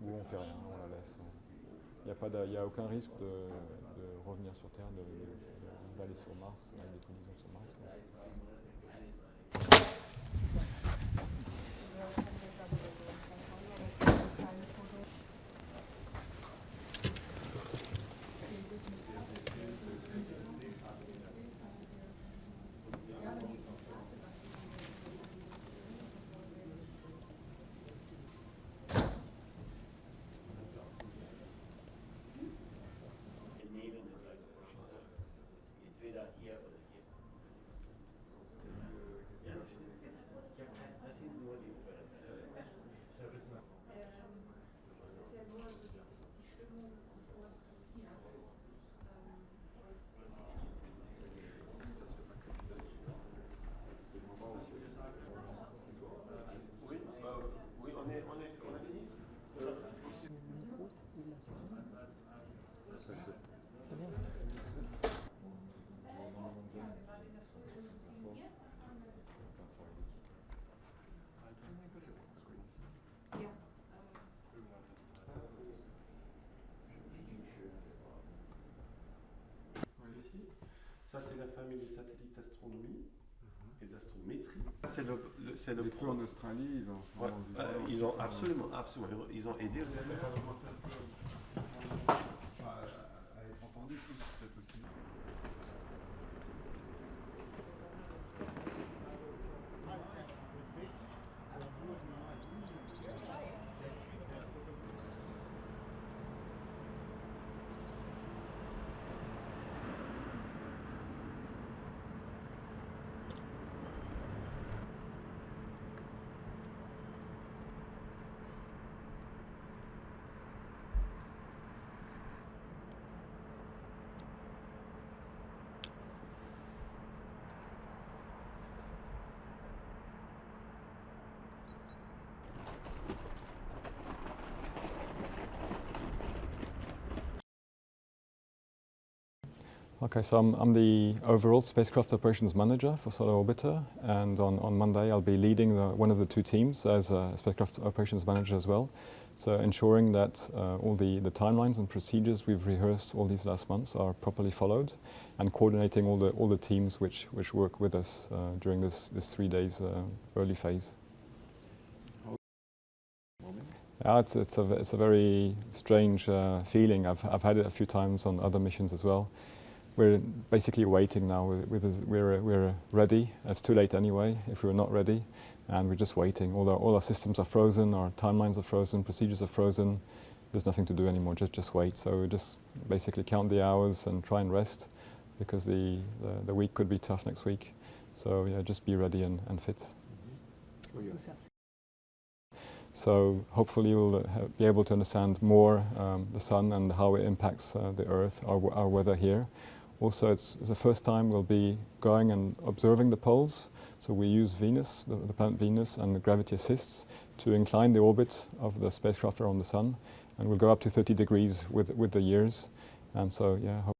où on fait rien, on la laisse. Il n'y a aucun risque de revenir sur Terre, d'aller sur Mars, avec des collisions sur Mars. Ça, c'est la famille des satellites d'astronomie et d'astrométrie. C'est le feux en Australie, ils ont, ils ont absolument, ils ont aidé. À être entendu peut-être aussi. Okay, so I'm the overall spacecraft operations manager for Solar Orbiter, and on Monday I'll be leading one of the two teams as a spacecraft operations manager as well. So ensuring that all the timelines and procedures we've rehearsed all these last months are properly followed, and coordinating all the teams which work with us during this 3 days early phase. Yeah, it's a very strange feeling. I've had it a few times on other missions as well. We're basically waiting now. We're ready. It's too late anyway if we're not ready, and we're just waiting. All our systems are frozen, our timelines are frozen, procedures are frozen. There's nothing to do anymore. Just wait. So we just basically count the hours and try and rest, because the week could be tough next week. So yeah, just be ready and fit. So hopefully you'll be able to understand more the sun and how it impacts the Earth, our weather here. Also, it's the first time we'll be going and observing the poles. So we use Venus, the planet Venus, and the gravity assists to incline the orbit of the spacecraft around the sun, and we'll go up to 30 degrees with the years. And so, yeah,